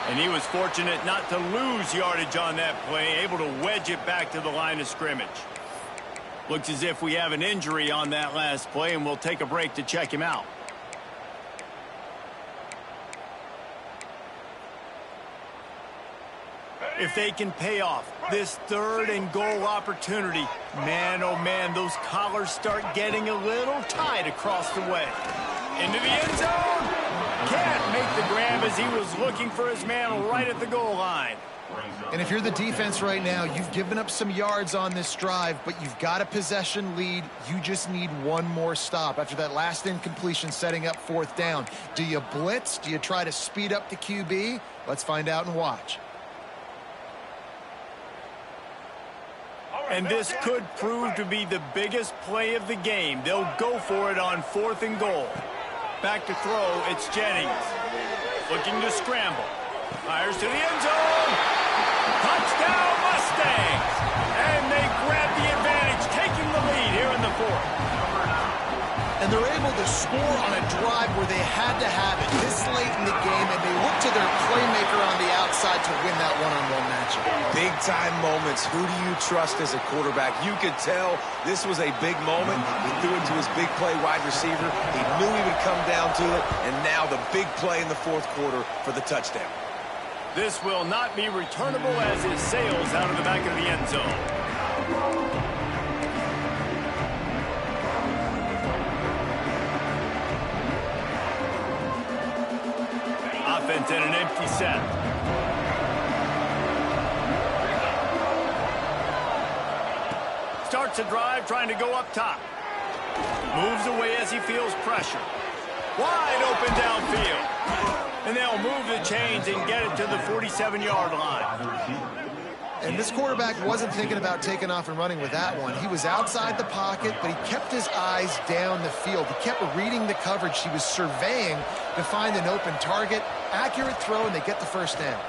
And he was fortunate not to lose yardage on that play, able to wedge it back to the line of scrimmage. Looks as if we have an injury on that last play, and we'll take a break to check him out. If they can pay off this 3rd and goal opportunity, man, oh man, those collars start getting a little tight across the way. Into the end zone. Can't make the grab as he was looking for his man right at the goal line. And if you're the defense right now, you've given up some yards on this drive, but you've got a possession lead. You just need one more stop after that last incompletion setting up 4th down. Do you blitz? Do you try to speed up the QB? Let's find out and watch. And this could prove to be the biggest play of the game. They'll go for it on 4th and goal. Back to throw, it's Jennings. Looking to scramble. Fires to the end zone. Touchdown Mustangs. And they grab the advantage, taking the lead here in the 4th. And they're able to score on a drive where they had to have it this late in the game, and they look to their playmaker on the outside to win that one-on-one matchup. Big-time moments. Who do you trust as a quarterback? You could tell this was a big moment. He threw it to his big play wide receiver. He knew he would come down to it, and now the big play in the 4th quarter for the touchdown. This will not be returnable as it sails out of the back of the end zone. Offense in an empty set. Starts a drive trying to go up top. Moves away as he feels pressure. Wide open downfield. And they'll move the chains and get it to the 47-yard line. And this quarterback wasn't thinking about taking off and running with that one. He was outside the pocket, but he kept his eyes down the field. He kept reading the coverage. He was surveying to find an open target. Accurate throw, and they get the 1st down.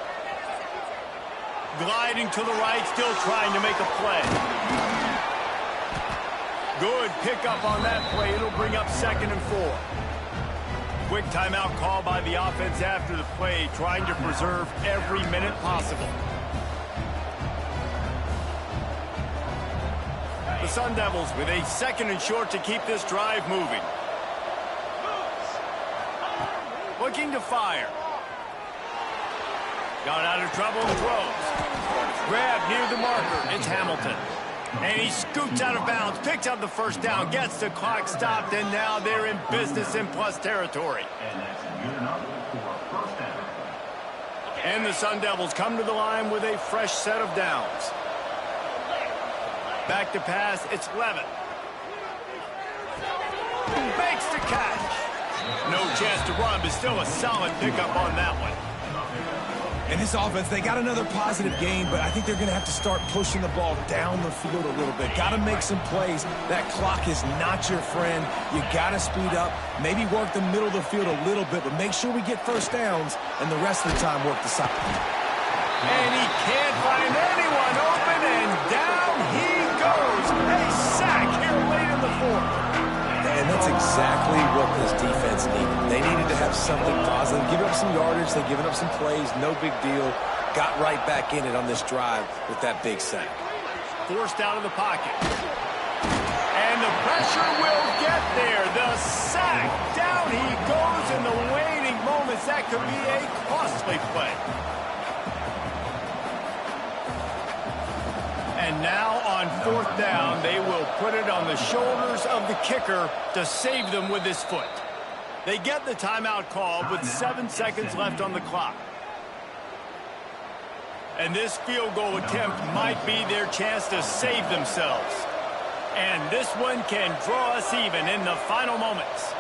Gliding to the right, still trying to make a play. Good pickup on that play. It'll bring up 2nd and 4. Quick timeout call by the offense after the play, trying to preserve every minute possible. The Sun Devils with a 2nd and short to keep this drive moving. Looking to fire. Got out of trouble and throws. Grab near the marker. It's Hamilton. And he scoots out of bounds, picks up the 1st down, gets the clock stopped, and now they're in business in plus territory. And the Sun Devils come to the line with a fresh set of downs. Back to pass, it's Levitt. Makes the catch. No chance to run, but still a solid pickup on that one. And this offense, they got another positive game, but I think they're going to have to start pushing the ball down the field a little bit. Got to make some plays. That clock is not your friend. You got to speed up, maybe work the middle of the field a little bit, but make sure we get 1st downs, and the rest of the time work the side. And he can't find anyone open, and down he goes. A sack here late in the 4th. And that's exactly what this defense needed. They needed to have something positive. Give up some yardage. They've given up some plays. No big deal. Got right back in it on this drive with that big sack. Forced out of the pocket. And the pressure will get there. The sack. Down he goes in the waning moments. That could be a costly play. And now on 4th down, they will put it on the shoulders of the kicker to save them with his foot. They get the timeout called with 7 seconds left on the clock. And this field goal attempt might be their chance to save themselves. And this one can draw us even in the final moments.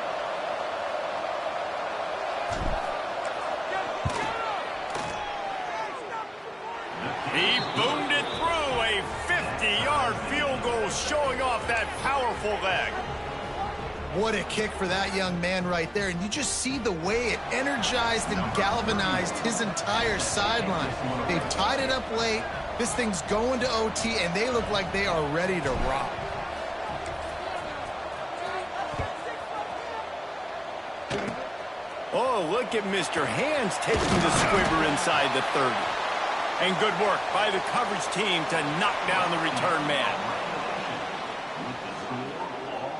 He boomed it through a 50-yard field goal, showing off that powerful leg. What a kick for that young man right there. And you just see the way it energized and galvanized his entire sideline. They've tied it up late. This thing's going to OT, and they look like they are ready to rock. Oh, look at Mr. Hands taking the squibber inside the 30. And good work by the coverage team to knock down the return man.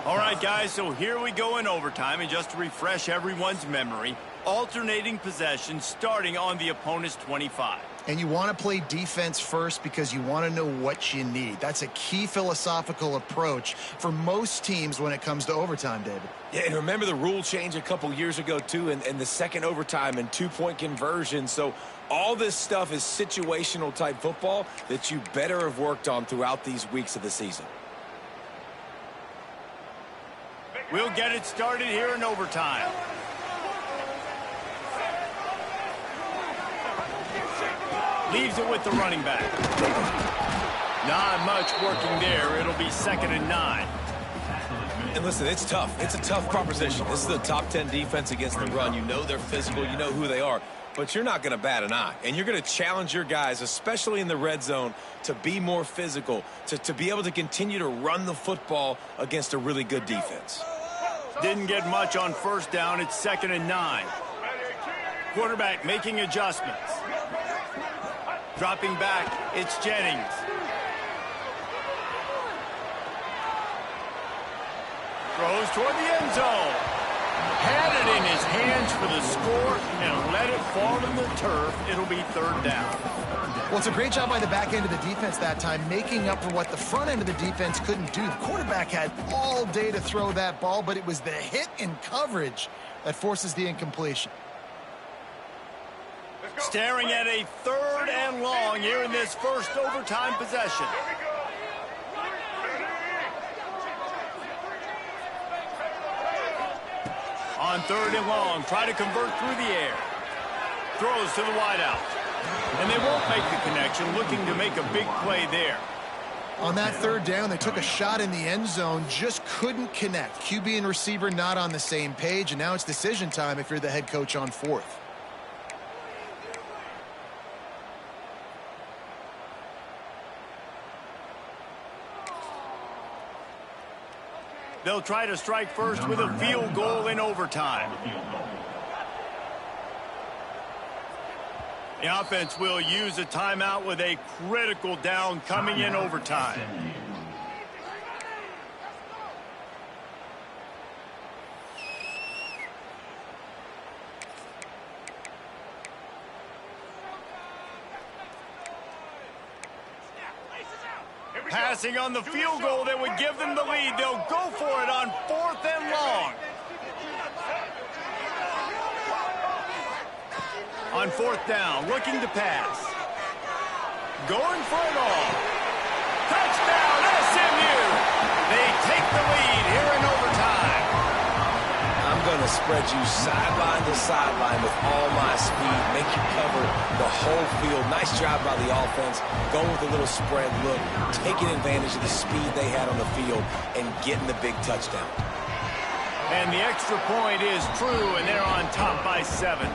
All right, guys, so here we go in overtime. And just to refresh everyone's memory, alternating possession starting on the opponent's 25. And you want to play defense first because you want to know what you need. That's a key philosophical approach for most teams when it comes to overtime, David. Yeah, and remember the rule change a couple years ago, too, and the second overtime and two-point conversion. So all this stuff is situational type football that you better have worked on throughout these weeks of the season. We'll get it started here in overtime. Leaves it with the running back. Not much working there. It'll be 2nd and 9. And listen, it's tough. It's a tough proposition. This is the top 10 defense against the run. You know they're physical. You know who they are. But you're not going to bat an eye. And you're going to challenge your guys, especially in the red zone, to be more physical, to be able to continue to run the football against a really good defense. Didn't get much on first down. It's 2nd and 9. Quarterback making adjustments. Dropping back, it's Jennings. Throws toward the end zone. Had it in his hands for the score and let it fall in the turf. It'll be 3rd down. Well, it's a great job by the back end of the defense that time, making up for what the front end of the defense couldn't do. The quarterback had all day to throw that ball, but it was the hit in coverage that forces the incompletion. Staring at a 3rd and long here in this first overtime possession. On 3rd and long, try to convert through the air. Throws to the wideout. And they won't make the connection, looking to make a big play there. On that 3rd down, they took a shot in the end zone, just couldn't connect. QB and receiver not on the same page, and now it's decision time if you're the head coach on 4th. They'll try to strike first with a field goal in overtime. The offense will use a timeout with a critical down coming in overtime. Passing on the field goal that would give them the lead. They'll go for it on 4th and long. On 4th down, looking to pass. Going for it all. Touchdown, SMU! They take the lead here in overtime. I'm going to spread you sideline to sideline with all my speed, make you cover the whole field. Nice job by the offense, going with a little spread look, taking advantage of the speed they had on the field, and getting the big touchdown. And the extra point is true, and they're on top by 7.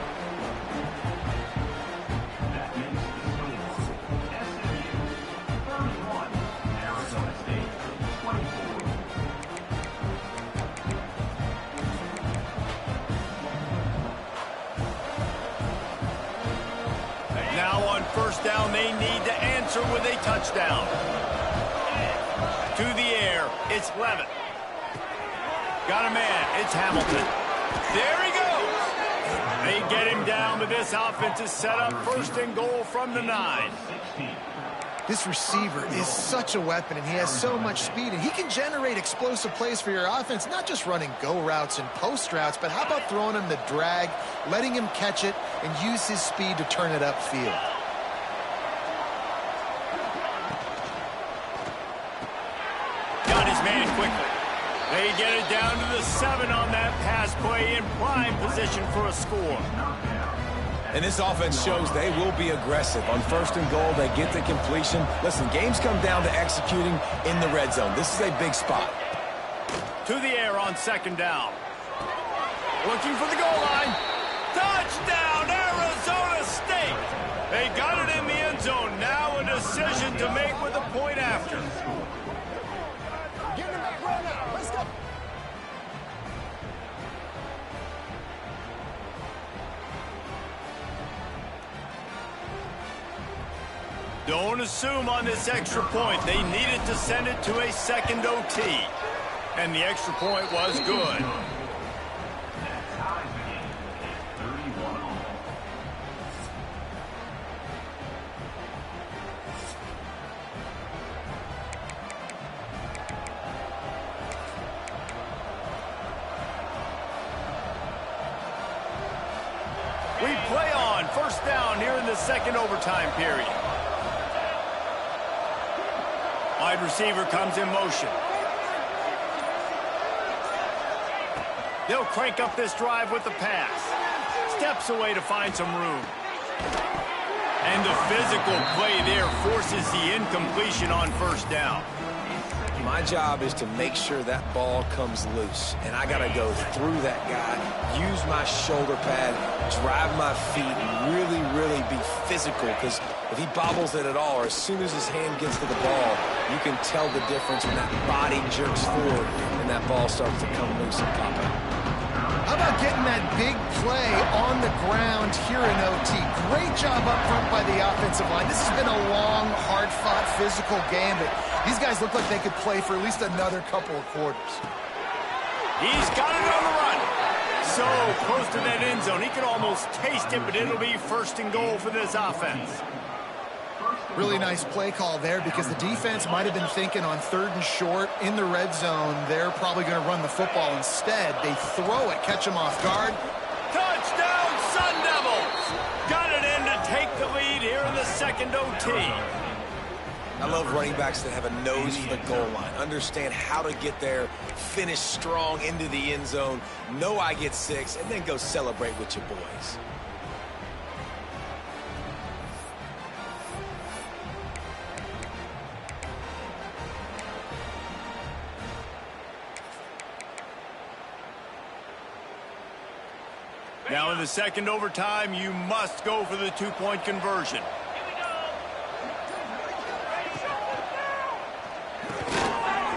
Now on first down, they need to answer with a touchdown. To the air, it's Levitt. Got a man, it's Hamilton. There he goes. They get him down, but this offense is set up 1st and goal from the 9. This receiver is such a weapon, and he has so much speed, and he can generate explosive plays for your offense, not just running go routes and post routes, but how about throwing him the drag, letting him catch it, and use his speed to turn it upfield. Got his man quickly. They get it down to the 7 on that pass play in prime position for a score. And this offense shows they will be aggressive. On 1st and goal, they get the completion. Listen, games come down to executing in the red zone. This is a big spot. To the air on 2nd down. Looking for the goal line. Touchdown, Arizona State! They got it in the end zone. Now a decision to make with a point after. Get him back right now. Let's go. Don't assume on this extra point. They needed to send it to a second OT. And the extra point was good. We play on 1st down here in the 2nd overtime period. Wide receiver comes in motion. They'll crank up this drive with the pass. Steps away to find some room. And the physical play there forces the incompletion on 1st down. My job is to make sure that ball comes loose. And I got to go through that guy, use my shoulder pad, drive my feet, and really be physical. Because if he bobbles it at all, or as soon as his hand gets to the ball, you can tell the difference when that body jerks forward and that ball starts to come loose and pop out. How about getting that big play on the ground here in OT? Great job up front by the offensive line. This has been a long, hard-fought, physical game, but these guys look like they could play for at least another couple of quarters. He's got it on the run. So close to that end zone. He could almost taste it, but it'll be 1st and goal for this offense. Really nice play call there because the defense might have been thinking on 3rd and short in the red zone. They're probably going to run the football instead. They throw it, catch them off guard. Touchdown, Sun Devils! Got it in to take the lead here in the 2nd OT. I love running backs that have a nose for the goal line. Understand how to get there, finish strong into the end zone, know I get 6, and then go celebrate with your boys. Now in the 2nd overtime, you must go for the 2-point conversion.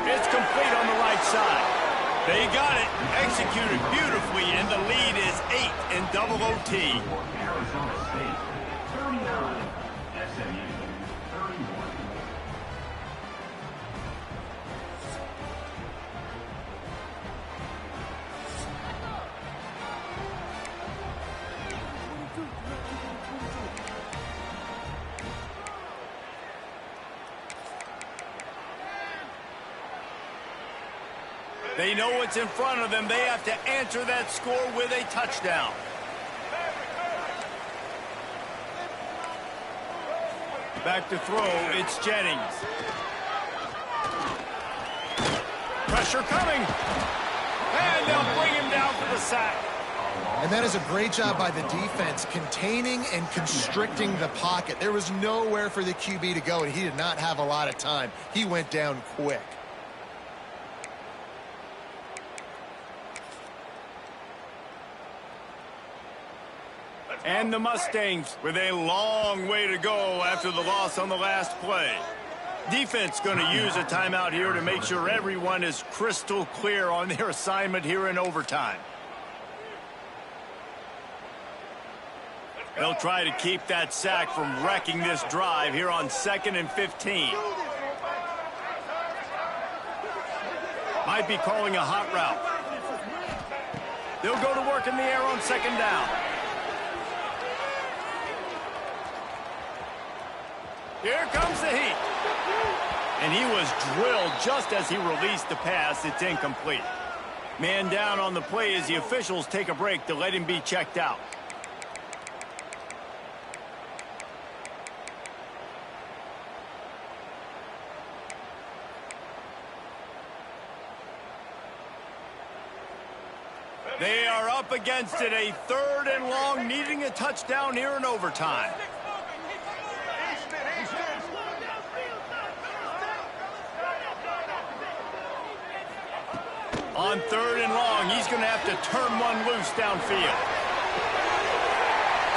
It's complete on the right side. They got it, executed beautifully, and the lead is 8 in double OT. Arizona State, 39. SMU, 31. They know what's in front of them. They have to answer that score with a touchdown. Back to throw, it's Jennings. Pressure coming. And they'll bring him down for the sack. And that is a great job by the defense, containing and constricting the pocket. There was nowhere for the QB to go, and he did not have a lot of time. He went down quick. And the Mustangs with a long way to go after the loss on the last play. Defense going to use a timeout here to make sure everyone is crystal clear on their assignment here in overtime. They'll try to keep that sack from wrecking this drive here on 2nd and 15. Might be calling a hot route. They'll go to work in the air on 2nd down. Here comes the heat. And he was drilled just as he released the pass. It's incomplete. Man down on the play as the officials take a break to let him be checked out. They are up against it, a 3rd and long, needing a touchdown here in overtime. On 3rd and long, he's going to have to turn one loose downfield.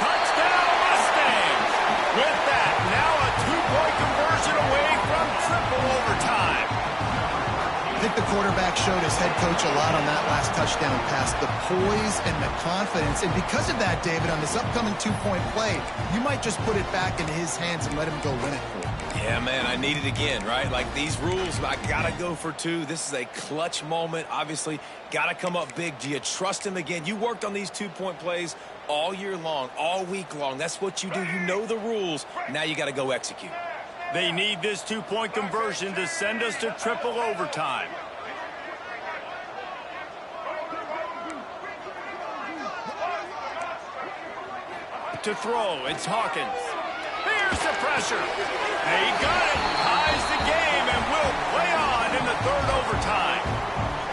Touchdown, Mustangs! With that, now a 2-point conversion away from triple overtime. I think the quarterback showed his head coach a lot on that last touchdown pass, the poise and the confidence. And because of that, David, on this upcoming 2-point play, you might just put it back in his hands and let him go win it for him. Yeah, man, I need it again, right? Like these rules, I got to go for 2. This is a clutch moment. Obviously, got to come up big. Do you trust him again? You worked on these 2-point plays all year long, all week long. That's what you do. You know the rules. Now you got to go execute. They need this 2-point conversion to send us to triple overtime. To throw, it's Hawkins. Here's the pressure. They got it. Ties the game and will play on in the 3rd overtime.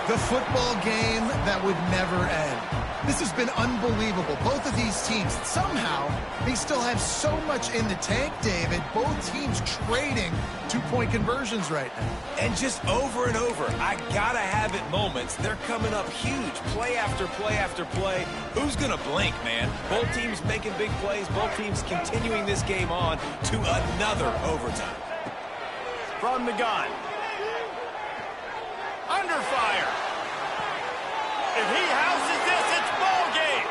The football game that would never end. This has been unbelievable. Both of these teams, somehow, they still have so much in the tank, David. Both teams trading 2-point conversions right now. And just over and over, I gotta have it moments. They're coming up huge, play after play after play. Who's gonna blink, man? Both teams making big plays, both teams continuing this game on to another overtime. From the gun. Under fire. If he houses this, it's ball game.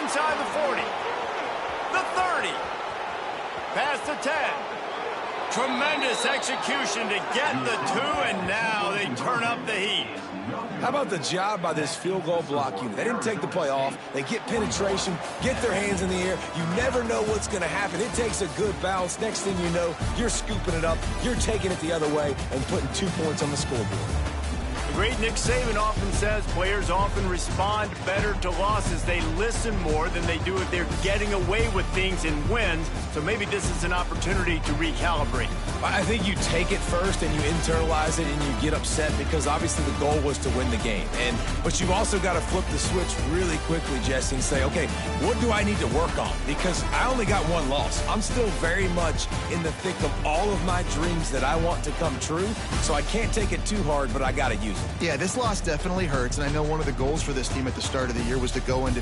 Inside the 40. The 30. Past the 10. Tremendous execution to get the 2, and now they turn up the heat. How about the job by this field goal block unit? They didn't take the play off. They get penetration, get their hands in the air. You never know what's going to happen. It takes a good bounce. Next thing you know, you're scooping it up. You're taking it the other way and putting 2 points on the scoreboard. The great Nick Saban often says players often respond better to losses. They listen more than they do if they're getting away with things in wins. So maybe this is an opportunity to recalibrate. I think you take it first and you internalize it and you get upset because obviously the goal was to win the game. But you've also got to flip the switch really quickly, Jesse, and say, okay, what do I need to work on? Because I only got 1 loss. I'm still very much in the thick of all of my dreams that I want to come true. So I can't take it too hard, but I got to use it. Yeah, this loss definitely hurts, and I know one of the goals for this team at the start of the year was to go into